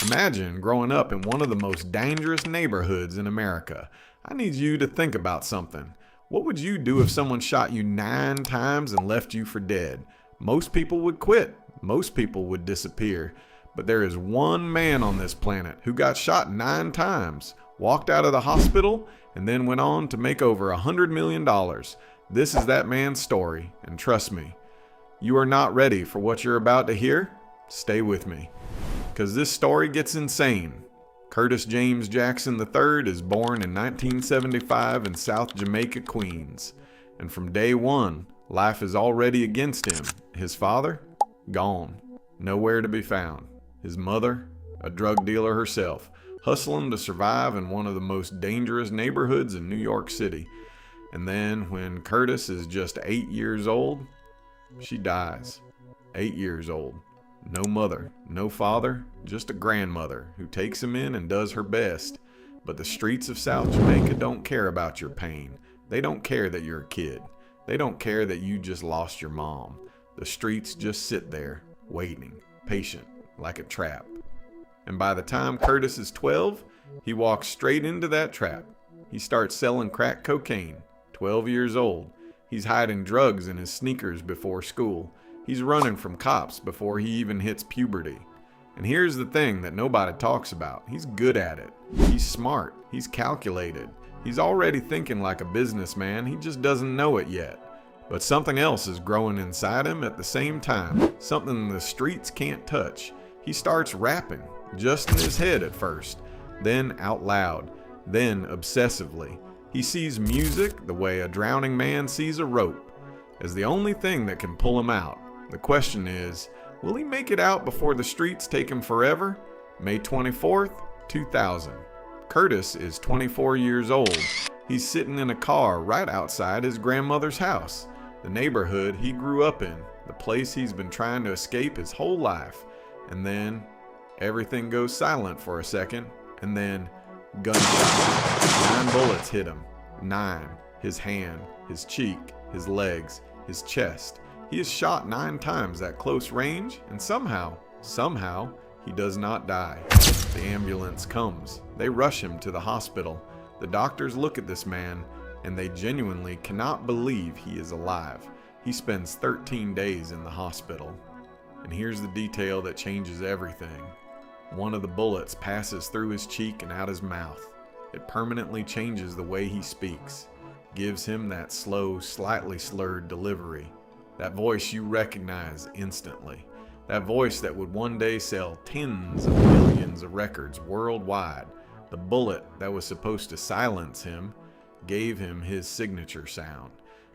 Imagine growing up in one of the most dangerous neighborhoods in America. I need you to think about something. What would you do if someone shot you 9 times and left you for dead? Most people would quit. Most people would disappear. But there is one man on this planet who got shot 9 times, walked out of the hospital, and then went on to make over $100 million. This is that man's story, and trust me, you are not ready for what you're about to hear? Stay with me, because this story gets insane. Curtis James Jackson III is born in 1975 in South Jamaica, Queens. And from day one, life is already against him. His father? Gone. Nowhere to be found. His mother? A drug dealer herself, hustling to survive in one of the most dangerous neighborhoods in New York City. And then, when Curtis is just 8 years old, she dies. 8 years old. No mother, no father, just a grandmother who takes him in and does her best. But the streets of South Jamaica don't care about your pain. They don't care that you're a kid. They don't care that you just lost your mom. The streets just sit there, waiting, patient, like a trap. And by the time Curtis is 12, he walks straight into that trap. He starts selling crack cocaine. 12 years old. He's hiding drugs in his sneakers before school. He's running from cops before he even hits puberty. And here's the thing that nobody talks about. He's good at it. He's smart. He's calculated. He's already thinking like a businessman. He just doesn't know it yet. But something else is growing inside him at the same time. Something the streets can't touch. He starts rapping, just in his head at first, then out loud, then obsessively. He sees music the way a drowning man sees a rope, as the only thing that can pull him out. The question is, will he make it out before the streets take him forever? May 24th, 2000. Curtis is 24 years old. He's sitting in a car right outside his grandmother's house, the neighborhood he grew up in, the place he's been trying to escape his whole life. And then everything goes silent for a second, and then gunshot. 9 bullets hit him. 9. His hand, his cheek, his legs, his chest. He is shot 9 times at close range, and somehow, he does not die. The ambulance comes. They rush him to the hospital. The doctors look at this man, and they genuinely cannot believe he is alive. He spends 13 days in the hospital. And here's the detail that changes everything. One of the bullets passes through his cheek and out his mouth. It permanently changes the way he speaks, gives him that slow, slightly slurred delivery. That voice you recognize instantly. That voice that would one day sell tens of millions of records worldwide. The bullet that was supposed to silence him gave him his signature sound.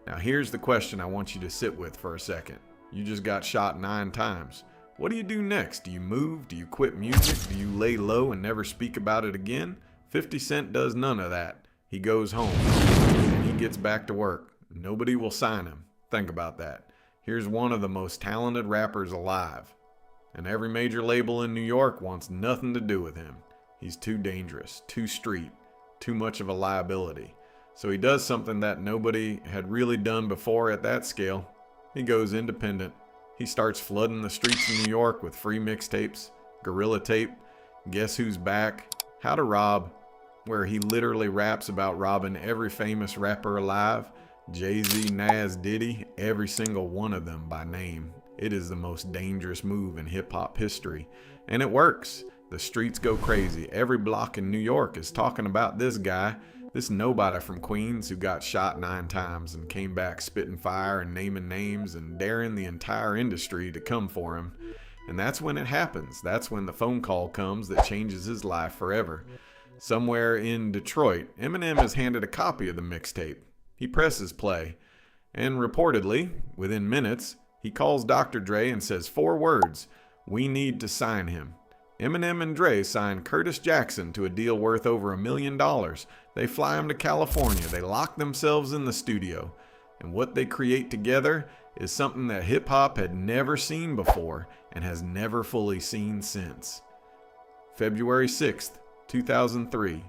Now here's the question I want you to sit with for a second. You just got shot 9 times. What do you do next? Do you move? Do you quit music? Do you lay low and never speak about it again? 50 Cent does none of that. He goes home and he gets back to work. Nobody will sign him. Think about that. Here's one of the most talented rappers alive. And every major label in New York wants nothing to do with him. He's too dangerous, too street, too much of a liability. So he does something that nobody had really done before at that scale. He goes independent. He starts flooding the streets of New York with free mixtapes, Gorilla Tape, Guess Who's Back, How to Rob, where he literally raps about robbing every famous rapper alive, Jay-Z, Nas, Diddy, every single one of them by name. It is the most dangerous move in hip-hop history. And it works. The streets go crazy. Every block in New York is talking about this guy, this nobody from Queens who got shot 9 times and came back spitting fire and naming names and daring the entire industry to come for him. And that's when it happens. That's when the phone call comes that changes his life forever. Somewhere in Detroit, Eminem is handed a copy of the mixtape. He presses play, and reportedly, within minutes, he calls Dr. Dre and says 4 words: "We need to sign him." Eminem and Dre sign Curtis Jackson to a deal worth over $1 million. They fly him to California. They lock themselves in the studio. And what they create together is something that hip-hop had never seen before and has never fully seen since. February 6th, 2003.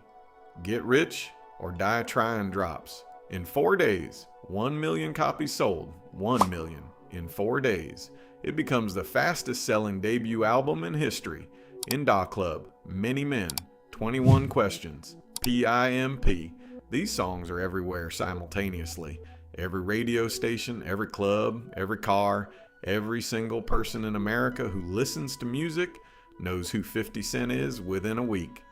Get Rich or Die Trying drops. In 4 days, 1 million copies sold. 1 million in 4 days. It becomes the fastest selling debut album in history. Inda Club, Many Men, 21 Questions, PIMP. These songs are everywhere simultaneously. Every radio station, every club, every car, every single person in America who listens to music knows who 50 Cent is within a week.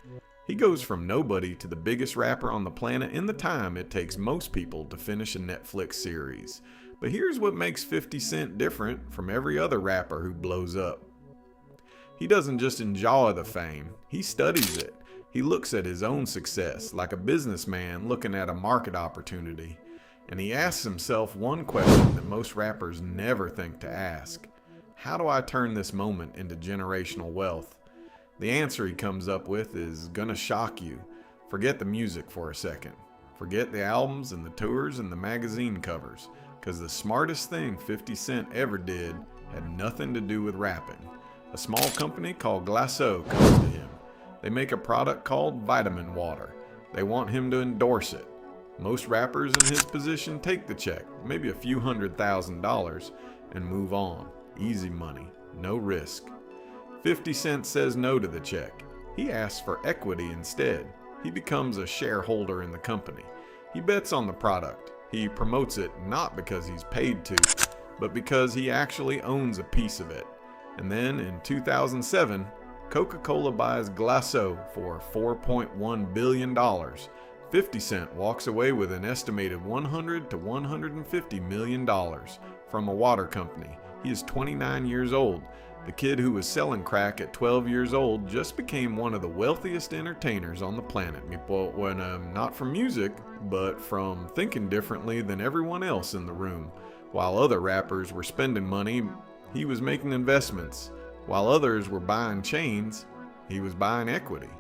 He goes from nobody to the biggest rapper on the planet in the time it takes most people to finish a Netflix series. But here's what makes 50 Cent different from every other rapper who blows up. He doesn't just enjoy the fame, he studies it. He looks at his own success like a businessman looking at a market opportunity. And he asks himself one question that most rappers never think to ask. How do I turn this moment into generational wealth? The answer he comes up with is gonna shock you. Forget the music for a second. Forget the albums and the tours and the magazine covers, because the smartest thing 50 Cent ever did had nothing to do with rapping. A small company called Glasso comes to him. They make a product called vitamin water. They want him to endorse it. Most rappers in his position take the check, maybe a few $100,000, and move on. Easy money, no risk. 50 Cent says no to the check. He asks for equity instead. He becomes a shareholder in the company. He bets on the product. He promotes it not because he's paid to, but because he actually owns a piece of it. And then in 2007, Coca-Cola buys Glasso for $4.1 billion. 50 Cent walks away with an estimated $100 to $150 million from a water company. He is 29 years old. The kid who was selling crack at 12 years old just became one of the wealthiest entertainers on the planet. Not from music, but from thinking differently than everyone else in the room. While other rappers were spending money, he was making investments. While others were buying chains, he was buying equity.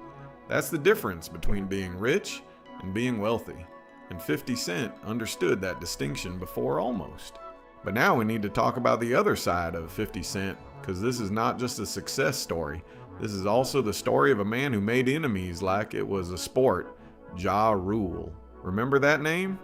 That's the difference between being rich and being wealthy. And 50 Cent understood that distinction before almost. But now we need to talk about the other side of 50 Cent, because this is not just a success story. This is also the story of a man who made enemies like it was a sport, Ja Rule. Remember that name?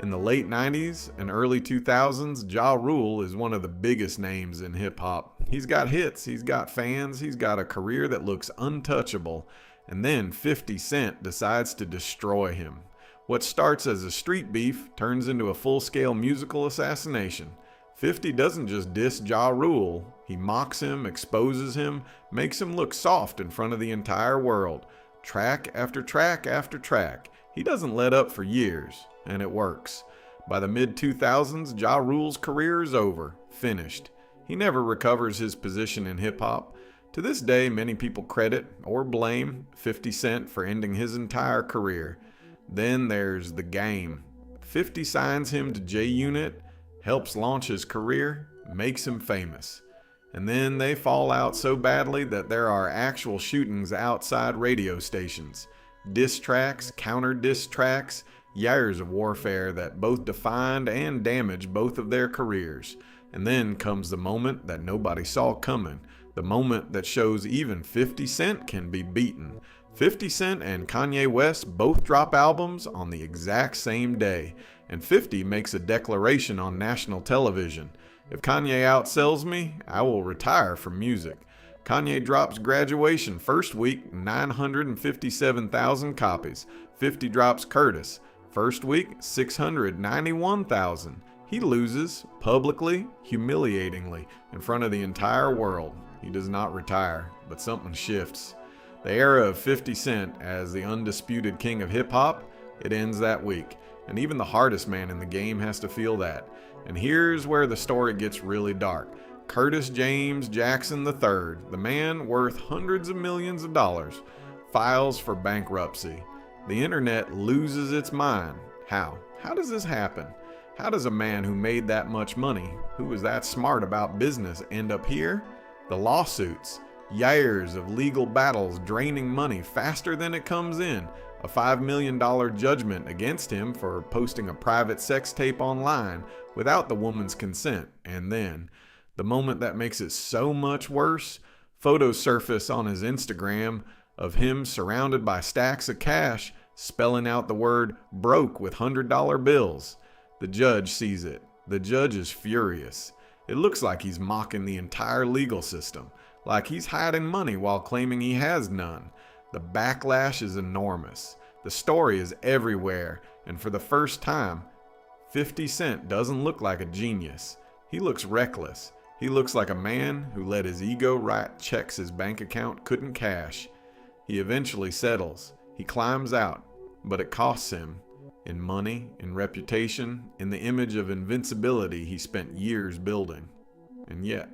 In the late 90s and early 2000s, Ja Rule is one of the biggest names in hip-hop. He's got hits, he's got fans, he's got a career that looks untouchable. And then 50 Cent decides to destroy him. What starts as a street beef turns into a full-scale musical assassination. 50 doesn't just diss Ja Rule. He mocks him, exposes him, makes him look soft in front of the entire world. Track after track after track. He doesn't let up for years, and it works. By the mid-2000s, Ja Rule's career is over, finished. He never recovers his position in hip-hop. To this day, many people credit or blame 50 Cent for ending his entire career. Then there's The Game. 50 signs him to J-Unit, helps launch his career, makes him famous. And then they fall out so badly that there are actual shootings outside radio stations. Diss tracks, counter-diss tracks, years of warfare that both defined and damaged both of their careers. And then comes the moment that nobody saw coming. The moment that shows even 50 Cent can be beaten. 50 Cent and Kanye West both drop albums on the exact same day. And 50 makes a declaration on national television. If Kanye outsells me, I will retire from music. Kanye drops Graduation first week, 957,000 copies. 50 drops Curtis. First week, 691,000. He loses, publicly, humiliatingly, in front of the entire world. He does not retire, but something shifts. The era of 50 Cent as the undisputed king of hip-hop, it ends that week. And even the hardest man in the game has to feel that. And here's where the story gets really dark. Curtis James Jackson III, the man worth hundreds of millions of dollars, files for bankruptcy. The internet loses its mind. How? How does this happen? How does a man who made that much money, who was that smart about business, end up here? The lawsuits. Years of legal battles draining money faster than it comes in. A $5 million judgment against him for posting a private sex tape online without the woman's consent. And then, the moment that makes it so much worse, photos surface on his Instagram of him surrounded by stacks of cash, spelling out the word broke with $100 bills. The judge sees it. The judge is furious. It looks like he's mocking the entire legal system. like he's hiding money while claiming he has none. The backlash is enormous. The story is everywhere, and for the first time, 50 Cent doesn't look like a genius. He looks reckless. He looks like a man who let his ego write checks his bank account couldn't cash. He eventually settles. He climbs out, but it costs him. In money, in reputation, in the image of invincibility he spent years building. And yet,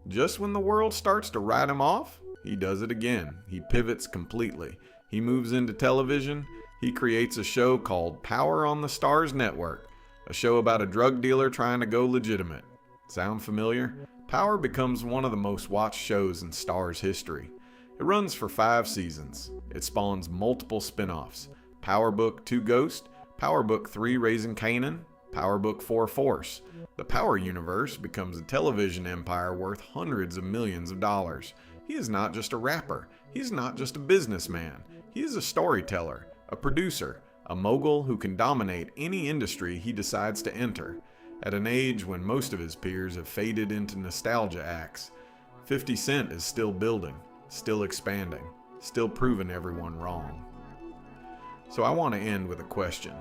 just when the world starts to write him off, he does it again. He pivots completely. He moves into television. He creates a show called Power on the Stars Network, a show about a drug dealer trying to go legitimate. Sound familiar? Power becomes one of the most watched shows in Starz history. It runs for 5 seasons. It spawns multiple spin-offs. Power Book 2 Ghost, Power Book 3 Raising Kanan, Power Book 4 Force. The Power universe becomes a television empire worth hundreds of millions of dollars. He is not just a rapper. He is not just a businessman. He is a storyteller, a producer, a mogul who can dominate any industry he decides to enter. At an age when most of his peers have faded into nostalgia acts, 50 Cent is still building, still expanding, still proving everyone wrong. So I want to end with a question.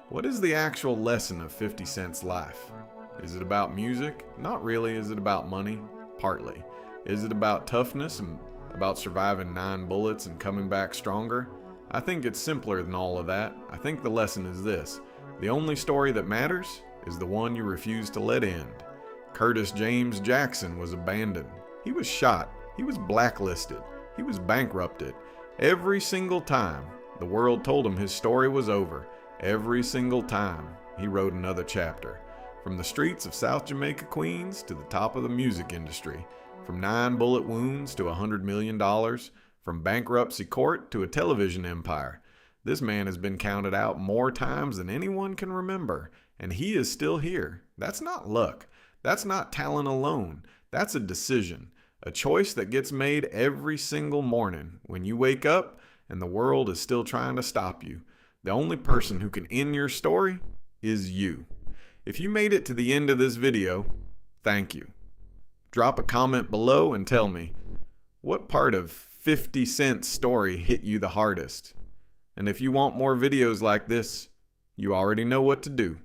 What is the actual lesson of 50 Cent's life? Is it about music? Not really. Is it about money? Partly. Is it about toughness and about surviving 9 bullets and coming back stronger? I think it's simpler than all of that. I think the lesson is this. The only story that matters is the one you refuse to let end. Curtis James Jackson was abandoned. He was shot. He was blacklisted. He was bankrupted. Every single time the world told him his story was over, every single time he wrote another chapter. From the streets of South Jamaica, Queens to the top of the music industry, from 9 bullet wounds to $100 million, from bankruptcy court to a television empire. This man has been counted out more times than anyone can remember, and he is still here. That's not luck. That's not talent alone. That's a decision, a choice that gets made every single morning when you wake up and the world is still trying to stop you. The only person who can end your story is you. If you made it to the end of this video, thank you. Drop a comment below and tell me, what part of 50 Cent's story hit you the hardest? And if you want more videos like this, you already know what to do.